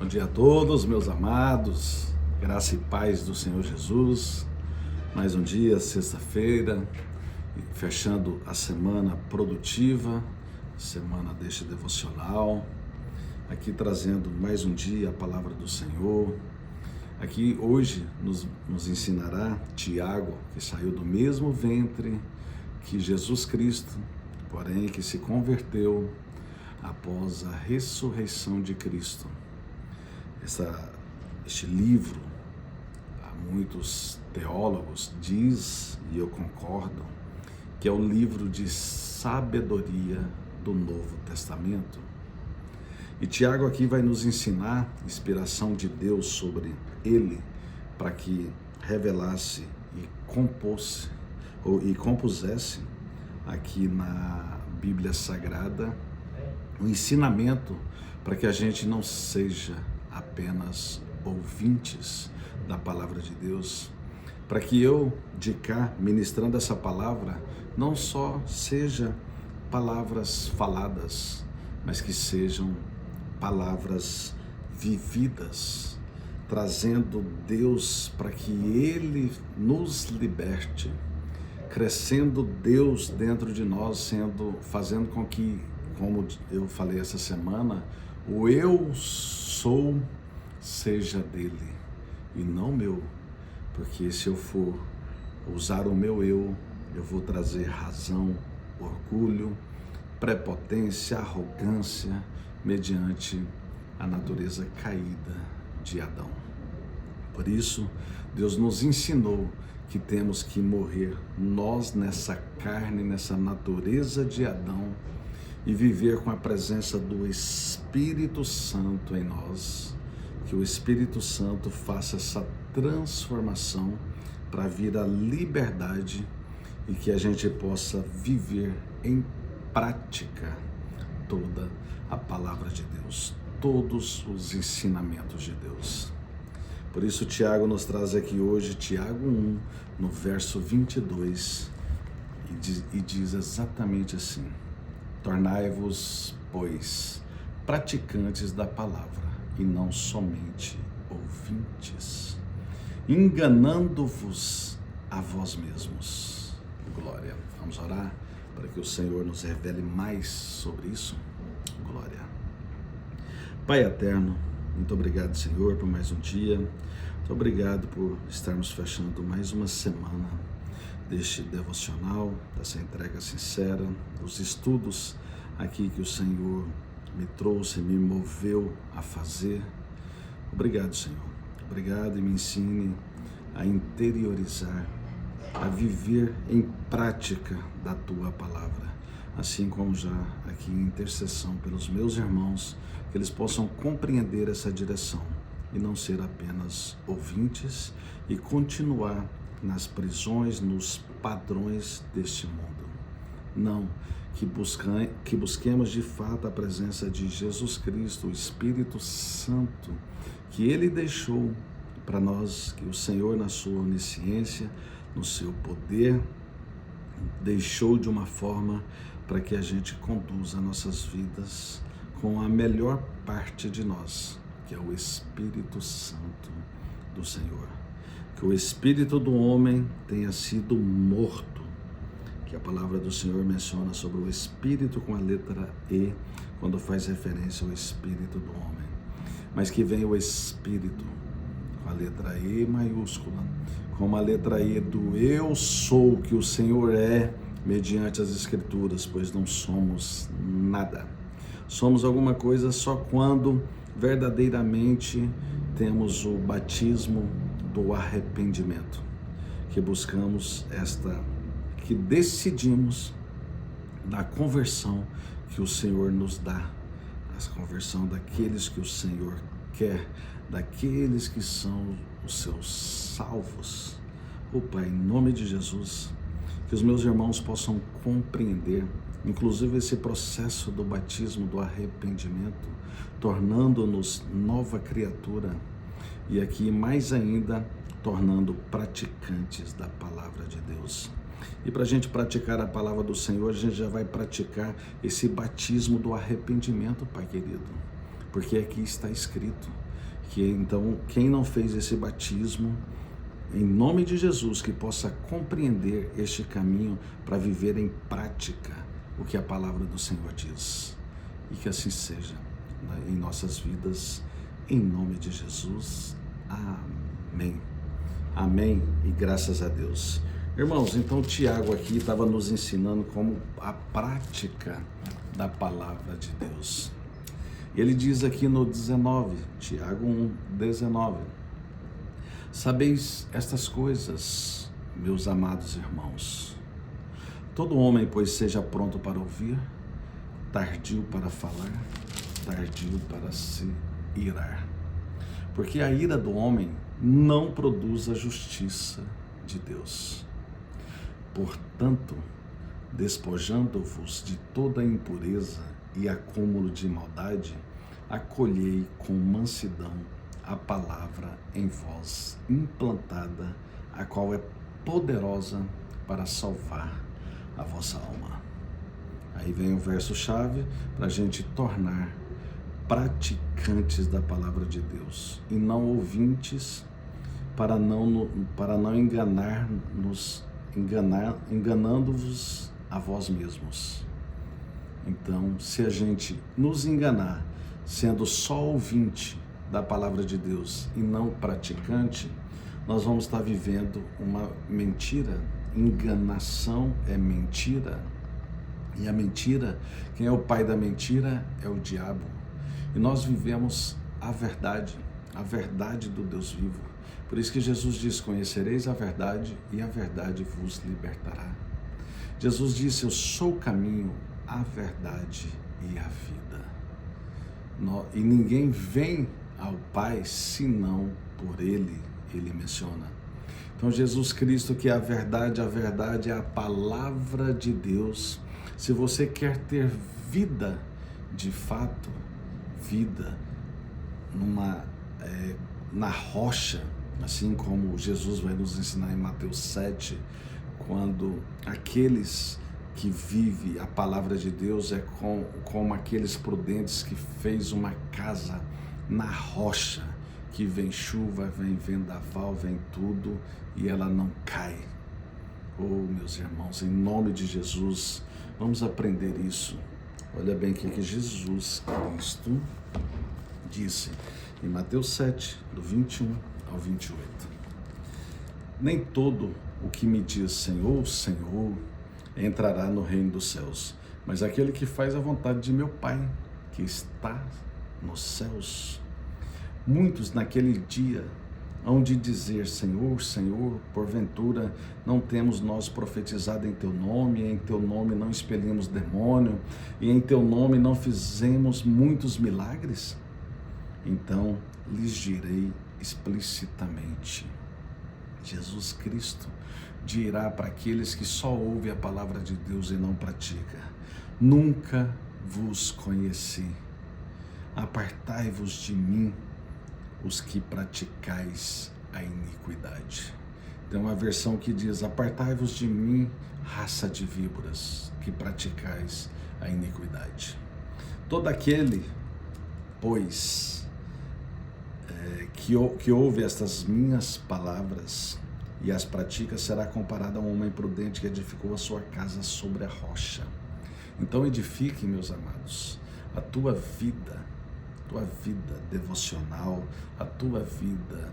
dia a todos, meus amados, graça e paz do Senhor Jesus. Mais um dia, sexta-feira, fechando a semana produtiva, semana deste devocional, aqui trazendo mais um dia a palavra do Senhor. Aqui hoje nos ensinará Tiago, que saiu do mesmo ventre que Jesus Cristo, porém que se converteu após a ressurreição de Cristo. Este livro, muitos teólogos diz, e eu concordo, que é o livro de sabedoria do Novo Testamento. E Tiago aqui vai nos ensinar inspiração de Deus sobre ele, para que revelasse e compusesse aqui na Bíblia Sagrada um ensinamento para que a gente não seja apenas ouvintes da palavra de Deus, para que eu, de cá, ministrando essa palavra, não só seja palavras faladas, mas que sejam palavras vividas, trazendo Deus para que Ele nos liberte, crescendo Deus dentro de nós, fazendo com que, como eu falei essa semana, o eu sou seja dele e não meu, porque se eu for usar o meu eu vou trazer razão, orgulho, prepotência, arrogância, mediante a natureza caída de Adão. Por isso, Deus nos ensinou que temos que morrer nós nessa carne, nessa natureza de Adão, e viver com a presença do Espírito Santo em nós, que o Espírito Santo faça essa transformação para vir a liberdade e que a gente possa viver em prática toda a palavra de Deus, todos os ensinamentos de Deus. Por isso Tiago nos traz aqui hoje, Tiago 1, no verso 22, e diz exatamente assim: tornai-vos, pois, praticantes da palavra, e não somente ouvintes, enganando-vos a vós mesmos. Glória. Vamos orar para que o Senhor nos revele mais sobre isso. Glória. Pai eterno, muito obrigado, Senhor, por mais um dia. Muito obrigado por estarmos fechando mais uma semana deste devocional, dessa entrega sincera, dos estudos aqui que o Senhor me trouxe, me moveu a fazer. Obrigado, Senhor. Obrigado, e me ensine a interiorizar, a viver em prática da Tua palavra, assim como já aqui em intercessão pelos meus irmãos, que eles possam compreender essa direção e não ser apenas ouvintes e continuar nas prisões, nos padrões deste mundo. Não, que busquemos de fato a presença de Jesus Cristo, o Espírito Santo, que Ele deixou para nós, que o Senhor, na sua onisciência, no seu poder, deixou de uma forma para que a gente conduza nossas vidas com a melhor parte de nós, que é o Espírito Santo do Senhor. Que o espírito do homem tenha sido morto, que a palavra do Senhor menciona sobre o espírito com a letra E, quando faz referência ao espírito do homem, mas que venha o espírito com a letra E maiúscula, com a letra E do eu sou, que o Senhor é, mediante as Escrituras, pois não somos nada. Somos alguma coisa só quando verdadeiramente temos o batismo do arrependimento, que buscamos que decidimos da conversão que o Senhor nos dá, a conversão daqueles que o Senhor quer, daqueles que são os seus salvos. Pai, em nome de Jesus, que os meus irmãos possam compreender, inclusive esse processo do batismo, do arrependimento, tornando-nos nova criatura, e aqui mais ainda, tornando praticantes da palavra de Deus. E para a gente praticar a palavra do Senhor, a gente já vai praticar esse batismo do arrependimento, Pai querido, porque aqui está escrito Que então quem não fez esse batismo, em nome de Jesus, que possa compreender este caminho para viver em prática o que a palavra do Senhor diz. E que assim seja em nossas vidas, em nome de Jesus. Amém. Amém e graças a Deus. Irmãos, então Tiago aqui estava nos ensinando como a prática da palavra de Deus. Ele diz aqui no 19, Tiago 1, 19: sabeis estas coisas, meus amados irmãos. Todo homem, pois, seja pronto para ouvir, tardio para falar, tardio para se irar. Porque a ira do homem não produz a justiça de Deus. Portanto, despojando-vos de toda impureza e acúmulo de maldade, acolhei com mansidão a palavra em vós implantada, a qual é poderosa para salvar a vossa alma. Aí vem o verso-chave para a gente tornar praticantes da palavra de Deus e não ouvintes, para não enganando-vos a vós mesmos. Então, se a gente nos enganar, sendo só ouvinte da palavra de Deus e não praticante, nós vamos estar vivendo uma mentira. Enganação é mentira. E a mentira, quem é o pai da mentira é o diabo. E nós vivemos a verdade do Deus vivo. Por isso que Jesus diz: conhecereis a verdade e a verdade vos libertará. Jesus disse: eu sou o caminho, a verdade e a vida. E ninguém vem ao Pai senão por Ele, Ele menciona. Então Jesus Cristo, que é a verdade é a palavra de Deus. Se você quer ter vida de fato, vida na rocha, assim como Jesus vai nos ensinar em Mateus 7, quando aqueles que vivem a palavra de Deus é como aqueles prudentes que fez uma casa na rocha, que vem chuva, vem vendaval, vem tudo e ela não cai. Oh, meus irmãos, em nome de Jesus, vamos aprender isso. Olha bem o que Jesus Cristo disse em Mateus 7, do 21 ao 28. Nem todo o que me diz Senhor, Senhor, entrará no reino dos céus, mas aquele que faz a vontade de meu Pai, que está nos céus. Muitos naquele dia hão de dizer: Senhor, Senhor, porventura não temos nós profetizado em teu nome, e em teu nome não expelimos demônio, e em teu nome não fizemos muitos milagres? Então lhes direi explicitamente. Jesus Cristo dirá para aqueles que só ouvem a palavra de Deus e não pratica: nunca vos conheci. Apartai-vos de mim, os que praticais a iniquidade. Tem uma versão que diz: apartai-vos de mim, raça de víboras, que praticais a iniquidade. Todo aquele, pois, que ouve estas minhas palavras e as pratica, será comparado a um homem prudente que edificou a sua casa sobre a rocha. Então edifique, meus amados, a tua vida devocional, a tua vida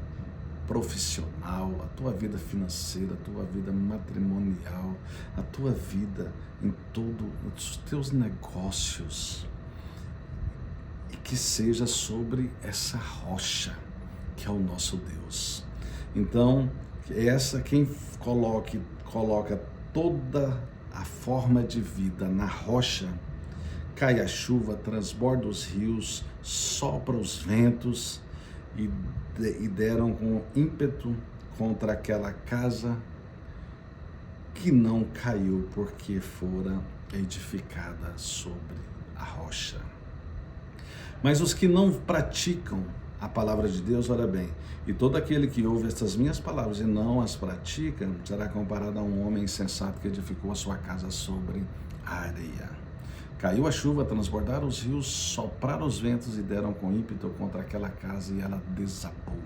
profissional, a tua vida financeira, a tua vida matrimonial, a tua vida em todos os teus negócios, e que seja sobre essa rocha que é o nosso Deus. Então, quem coloca toda a forma de vida na rocha, cai a chuva, transborda os rios, sopra os ventos e deram com ímpeto contra aquela casa que não caiu, porque fora edificada sobre a rocha. Mas os que não praticam a palavra de Deus, olha bem, e todo aquele que ouve estas minhas palavras e não as pratica, será comparado a um homem insensato que edificou a sua casa sobre a areia. Caiu a chuva, transbordaram os rios, sopraram os ventos e deram com ímpeto contra aquela casa e ela desabou,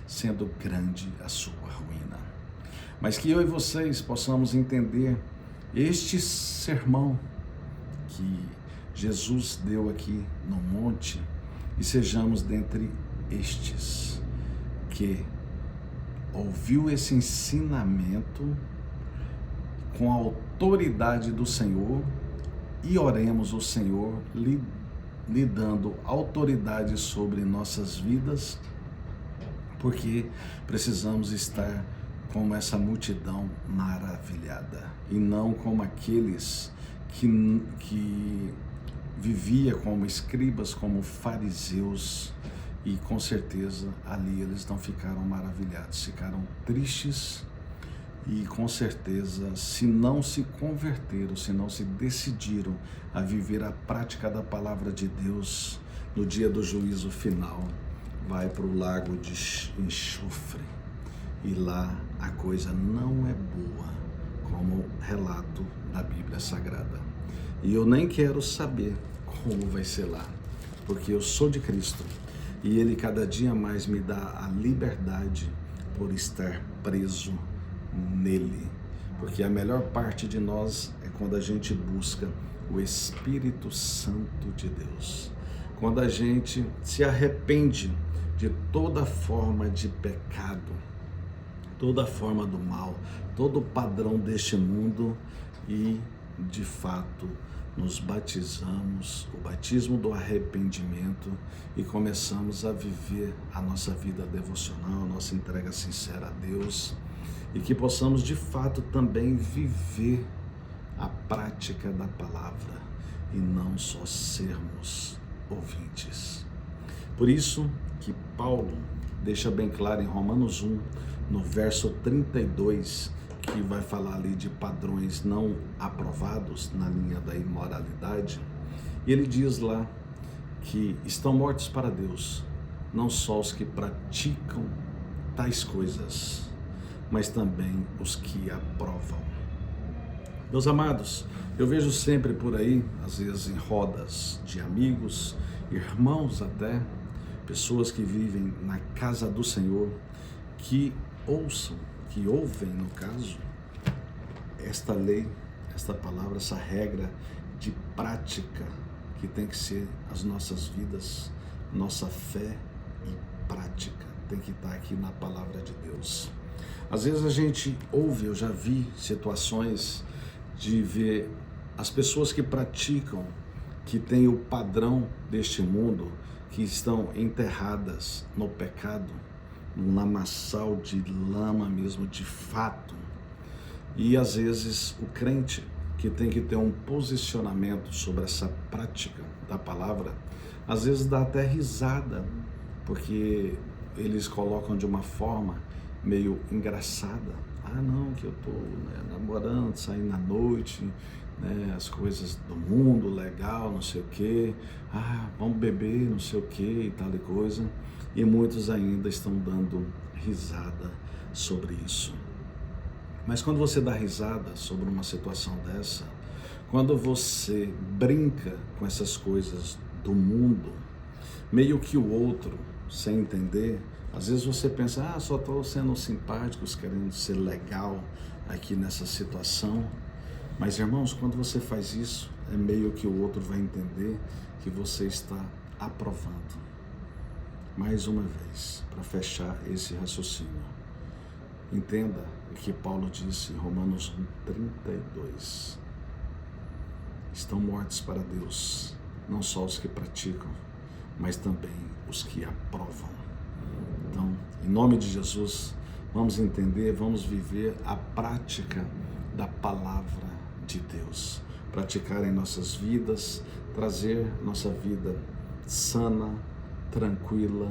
sendo grande a sua ruína. Mas que eu e vocês possamos entender este sermão que Jesus deu aqui no monte e sejamos dentre estes que ouviu esse ensinamento com a autoridade do Senhor e oremos o Senhor lhe dando autoridade sobre nossas vidas, porque precisamos estar como essa multidão maravilhada e não como aqueles que vivia como escribas, como fariseus, e com certeza ali eles não ficaram maravilhados, ficaram tristes e com certeza se não se converteram, se não se decidiram a viver a prática da palavra de Deus, no dia do juízo final, vai para o lago de enxofre e lá a coisa não é boa, como relato da Bíblia Sagrada. E eu nem quero saber como vai ser lá, porque eu sou de Cristo e Ele cada dia mais me dá a liberdade por estar preso nele, porque a melhor parte de nós é quando a gente busca o Espírito Santo de Deus, quando a gente se arrepende de toda forma de pecado, toda forma do mal, todo o padrão deste mundo e de fato nos batizamos, o batismo do arrependimento, e começamos a viver a nossa vida devocional, a nossa entrega sincera a Deus, e que possamos de fato também viver a prática da palavra e não só sermos ouvintes. Por isso que Paulo deixa bem claro em Romanos 1, no verso 32, que vai falar ali de padrões não aprovados na linha da imoralidade, e ele diz lá que estão mortos para Deus, não só os que praticam tais coisas, mas também os que aprovam. Meus amados, eu vejo sempre por aí, às vezes em rodas de amigos, irmãos até, pessoas que vivem na casa do Senhor, que ouvem, no caso, esta lei, esta palavra, essa regra de prática que tem que ser as nossas vidas, nossa fé e prática tem que estar aqui na palavra de Deus. Às vezes a gente ouve, eu já vi situações de ver as pessoas que praticam, que têm o padrão deste mundo, que estão enterradas no pecado, num lamaçal de lama mesmo, de fato. E às vezes o crente, que tem que ter um posicionamento sobre essa prática da palavra, às vezes dá até risada, porque eles colocam de uma forma meio engraçada. Ah não, que eu tô namorando, saindo à noite, as coisas do mundo, legal, não sei o quê, vamos beber, não sei o quê e tal e coisa. E muitos ainda estão dando risada sobre isso. Mas quando você dá risada sobre uma situação dessa, quando você brinca com essas coisas do mundo, meio que o outro, sem entender, às vezes você pensa, só estou sendo simpático, querendo ser legal aqui nessa situação. Mas irmãos, quando você faz isso, é meio que o outro vai entender que você está aprovando. Mais uma vez, para fechar esse raciocínio, entenda o que Paulo disse em Romanos 1:32. Estão mortos para Deus, não só os que praticam, mas também os que aprovam. Então, em nome de Jesus, vamos entender, vamos viver a prática da palavra de Deus, praticar em nossas vidas, trazer nossa vida sana, tranquila,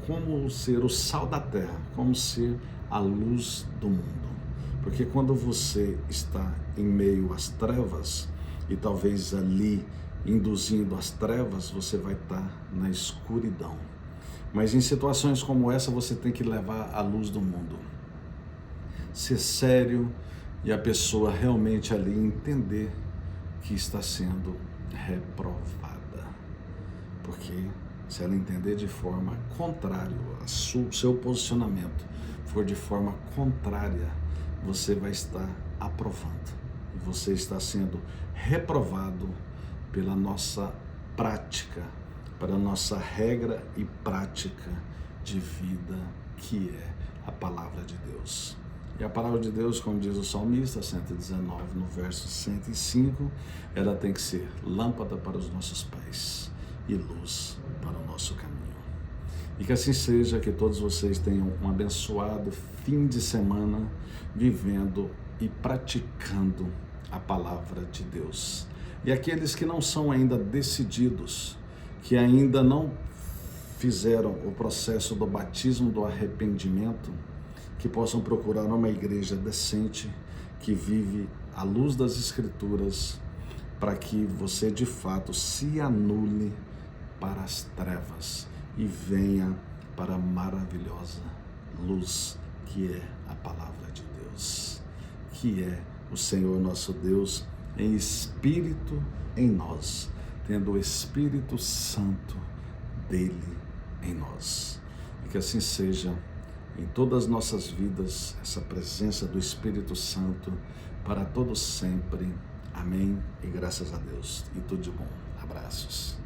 como ser o sal da terra, como ser a luz do mundo. Porque quando você está em meio às trevas, e talvez ali induzindo as trevas, você vai estar na escuridão. Mas em situações como essa, você tem que levar a luz do mundo. Ser sério e a pessoa realmente ali entender que está sendo reprovada. Porque se ela entender de forma contrária, o seu posicionamento for de forma contrária, você vai estar aprovando. E você está sendo reprovado pela nossa prática, para a nossa regra e prática de vida, que é a palavra de Deus. E a palavra de Deus, como diz o salmista, 119, no verso 105, ela tem que ser lâmpada para os nossos pés e luz para o nosso caminho. E que assim seja, que todos vocês tenham um abençoado fim de semana, vivendo e praticando a palavra de Deus. E aqueles que não são ainda decididos, que ainda não fizeram o processo do batismo do arrependimento, que possam procurar uma igreja decente, que vive à luz das Escrituras, para que você de fato se anule para as trevas e venha para a maravilhosa luz que é a palavra de Deus, que é o Senhor nosso Deus em espírito em nós, tendo o Espírito Santo dele em nós. E que assim seja em todas as nossas vidas, essa presença do Espírito Santo para todos sempre. Amém e graças a Deus. E tudo de bom. Abraços.